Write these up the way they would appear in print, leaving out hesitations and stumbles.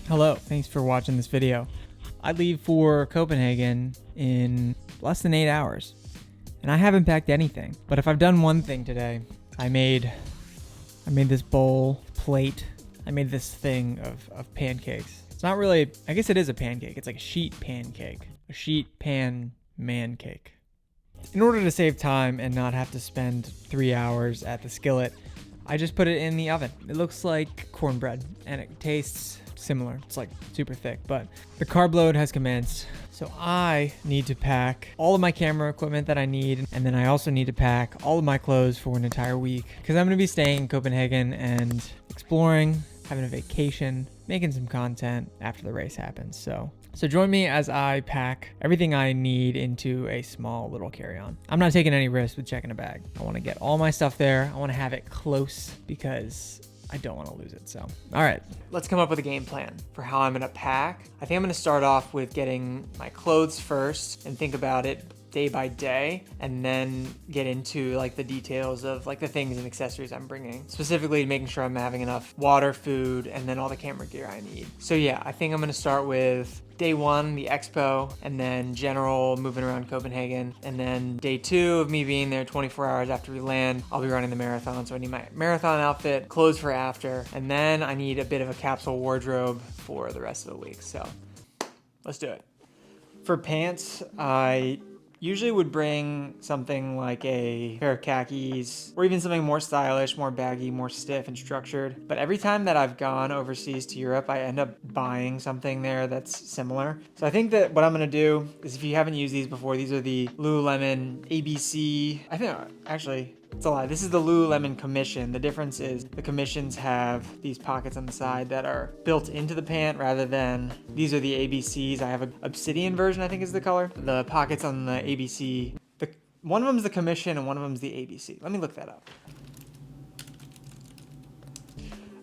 Hello, thanks for watching this video. I leave for Copenhagen in less than 8 hours, and I haven't packed anything. But if I've done one thing today, I made this bowl, plate. I made this thing of pancakes. It's not really, I guess it is a pancake. It's like a sheet pancake, a sheet pan man cake. In order to save time and not have to spend 3 hours at the skillet, I just put it in the oven. It looks like cornbread and it tastes similar. It's like super thick, but the carb load has commenced. So I need to pack all of my camera equipment that I need. And then I also need to pack all of my clothes for an entire week because I'm going to be staying in Copenhagen and exploring, having a vacation, making some content after the race happens. So join me as I pack everything I need into a small little carry-on. I'm not taking any risks with checking a bag. I want to get all my stuff there. I want to have it close because I don't want to lose it. So, all right, let's come up with a game plan for how I'm going to pack. I think I'm going to start off with getting my clothes first and think about it day by day, and then get into like the details of like the things and accessories I'm bringing, specifically making sure I'm having enough water, food, and then all the camera gear I need. So yeah, I think I'm going to start with day one, the expo, and then general moving around Copenhagen. And then day two of me being there 24 hours after we land, I'll be running the marathon. So I need my marathon outfit, clothes for after, and then I need a bit of a capsule wardrobe for the rest of the week. So let's do it. For pants, I usually would bring something like a pair of khakis or even something more stylish, more baggy, more stiff and structured. But every time that I've gone overseas to Europe, I end up buying something there that's similar. So I think that what I'm gonna do is, if you haven't used these before, these are the Lululemon ABC. I think actually, it's a lie. This is the Lululemon Commission. The difference is the Commissions have these pockets on the side that are built into the pant rather than, these are the ABCs. I have an obsidian version, I think is the color. The pockets on the ABC, one of them is the Commission and one of them is the ABC. Let me look that up.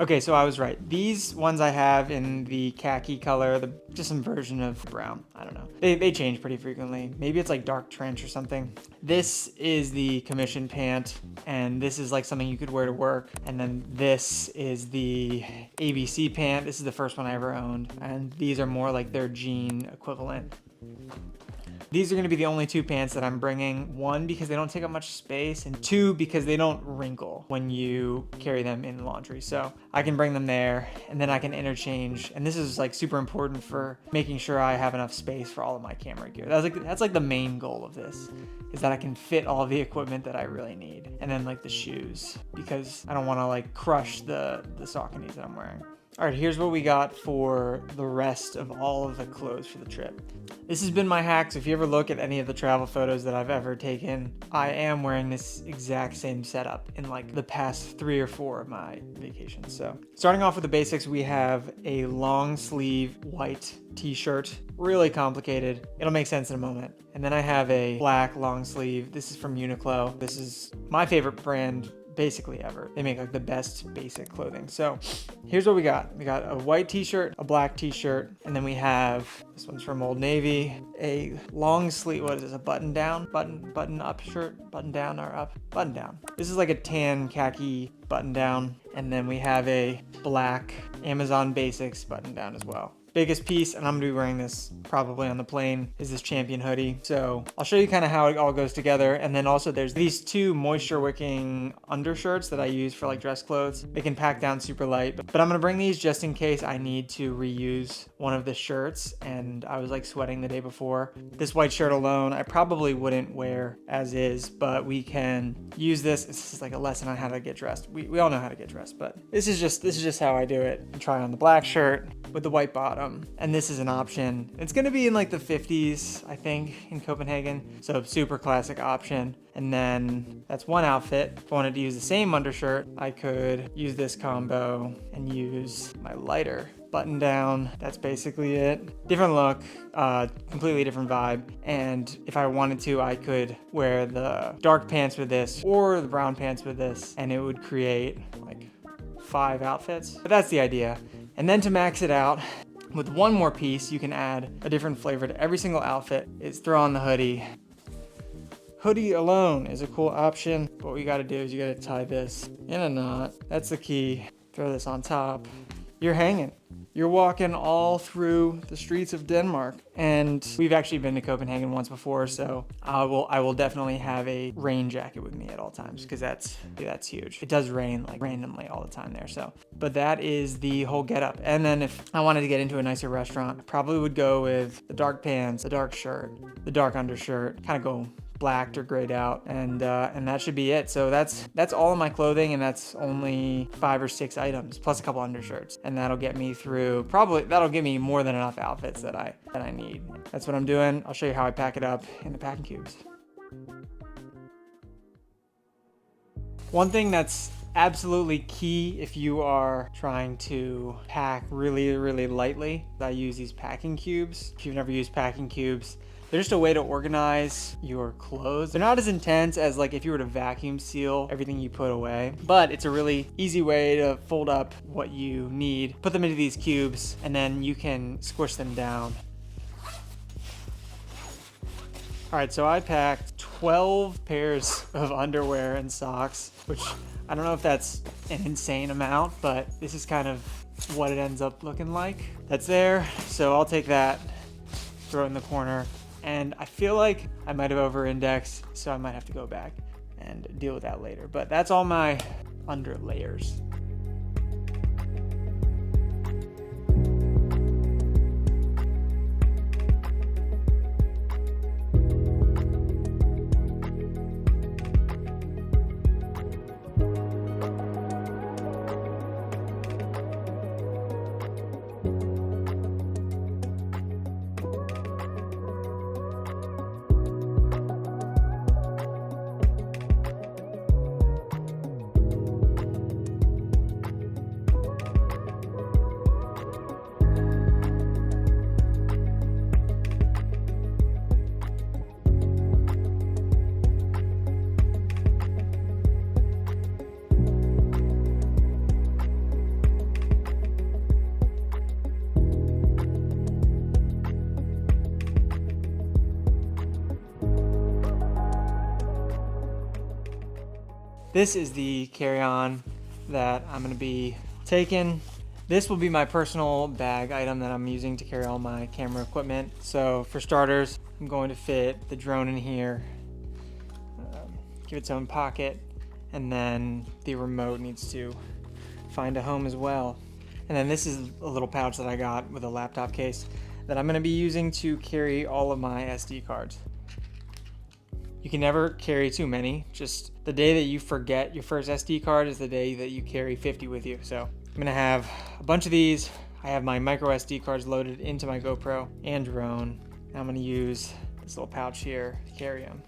Okay, so I was right. These ones I have in the khaki color, just some version of brown. I don't know. They change pretty frequently. Maybe it's like dark trench or something. This is the Commission pant, and this is like something you could wear to work. And then this is the ABC pant. This is the first one I ever owned. And these are more like their jean equivalent. These are going to be the only two pants that I'm bringing. One, because they don't take up much space, and two, because they don't wrinkle when you carry them in laundry. So I can bring them there, and then I can interchange. And this is like super important for making sure I have enough space for all of my camera gear. That's like the main goal of this, is that I can fit all of the equipment that I really need. And then like the shoes, because I don't want to like crush the Sauconys that I'm wearing. All right, here's what we got for the rest of all of the clothes for the trip. This has been my hack, so if you ever look at any of the travel photos that I've ever taken, I am wearing this exact same setup in like the past 3 or 4 of my vacations. So starting off with the basics, we have a long sleeve white t-shirt, really complicated. It'll make sense in a moment. And then I have a black long sleeve. This is from Uniqlo. This is my favorite brand basically ever. They make like the best basic clothing. So here's what we got. We got a white t-shirt, a black t-shirt, and then we have, this one's from Old Navy, a long sleeve, what is this, a button down, button up shirt, button down or up, button down. This is like a tan khaki button down. And then we have a black Amazon Basics button down as well. Biggest piece, and I'm gonna be wearing this probably on the plane, is this Champion hoodie. So I'll show you kind of how it all goes together. And then also there's these 2 moisture wicking undershirts that I use for like dress clothes. They can pack down super light, but I'm gonna bring these just in case I need to reuse one of the shirts. And I was like sweating the day before. This white shirt alone, I probably wouldn't wear as is, but we can use this. This is like a lesson on how to get dressed. We all know how to get dressed, but this is just how I do it. I try on the black shirt with the white bottom. And this is an option. It's gonna be in like the 50s, I think, in Copenhagen. So super classic option. And then that's one outfit. If I wanted to use the same undershirt, I could use this combo and use my lighter button down. That's basically it. Different look, completely different vibe. And if I wanted to, I could wear the dark pants with this or the brown pants with this, and it would create like 5 outfits. But that's the idea. And then to max it out, with one more piece, you can add a different flavor to every single outfit. Is throw on the hoodie. Hoodie alone is a cool option. What we gotta do is you gotta tie this in a knot. That's the key. Throw this on top. You're hanging. you're walking all through the streets of Denmark. And we've actually been to Copenhagen once before, so I will definitely have a rain jacket with me at all times, because that's huge. It does rain like randomly all the time there. So, but that is the whole getup. And then if I wanted to get into a nicer restaurant, I probably would go with the dark pants, the dark shirt, the dark undershirt, kind of go blacked or grayed out, and that should be it. So that's all of my clothing, and that's only 5 or 6 items plus a couple undershirts, and that'll get me through, that'll give me more than enough outfits that I need. That's what I'm doing. I'll show you how I pack it up in the packing cubes. One thing that's absolutely key if you are trying to pack really, really lightly, I use these packing cubes. If you've never used packing cubes, they're just a way to organize your clothes. They're not as intense as like if you were to vacuum seal everything you put away, but it's a really easy way to fold up what you need, put them into these cubes, and then you can squish them down. All right, so I packed 12 pairs of underwear and socks, which I don't know if that's an insane amount, but this is kind of what it ends up looking like. That's there, so I'll take that, throw it in the corner. And I feel like I might have over-indexed, so I might have to go back and deal with that later. But that's all my under layers. This is the carry-on that I'm going to be taking. This will be my personal bag item that I'm using to carry all my camera equipment. So for starters, I'm going to fit the drone in here, give it its own pocket, and then the remote needs to find a home as well. And then this is a little pouch that I got with a laptop case that I'm going to be using to carry all of my SD cards. You can never carry too many. Just the day that you forget your first SD card is the day that you carry 50 with you. So I'm gonna have a bunch of these. I have my micro SD cards loaded into my GoPro and drone. I'm gonna use this little pouch here to carry them.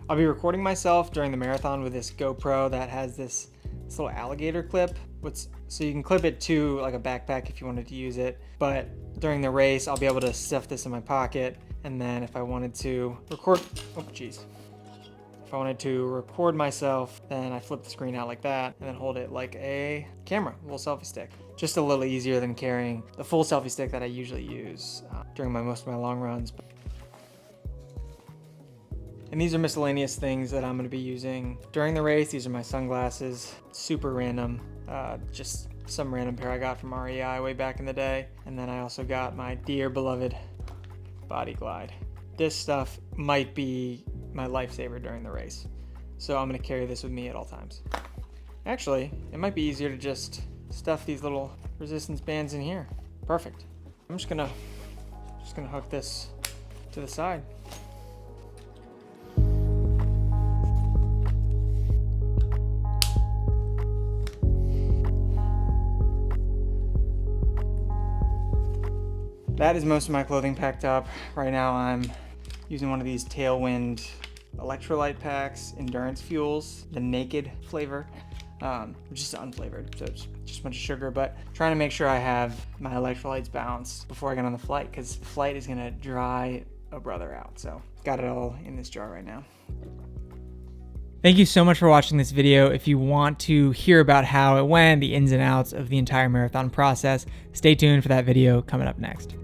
I'll be recording myself during the marathon with this GoPro that has this little alligator clip. So you can clip it to like a backpack if you wanted to use it. But during the race, I'll be able to stuff this in my pocket. And then if I wanted to record, if I wanted to record myself, then I flip the screen out like that and then hold it like a camera, a little selfie stick. Just a little easier than carrying the full selfie stick that I usually use during most of my long runs. And these are miscellaneous things that I'm going to be using during the race. These are my sunglasses, super random, just some random pair I got from REI way back in the day. And then I also got my dear beloved Body Glide. This stuff might be my lifesaver during the race, so I'm going to carry this with me at all times. Actually, it might be easier to just stuff these little resistance bands in here. Perfect. I'm just gonna hook this to the side. That is most of my clothing packed up. Right now I'm using one of these Tailwind electrolyte packs, Endurance Fuels, the Naked flavor, which is unflavored, so it's just a bunch of sugar, but trying to make sure I have my electrolytes balanced before I get on the flight, because the flight is gonna dry a brother out. So got it all in this jar right now. Thank you so much for watching this video. If you want to hear about how it went, the ins and outs of the entire marathon process, stay tuned for that video coming up next.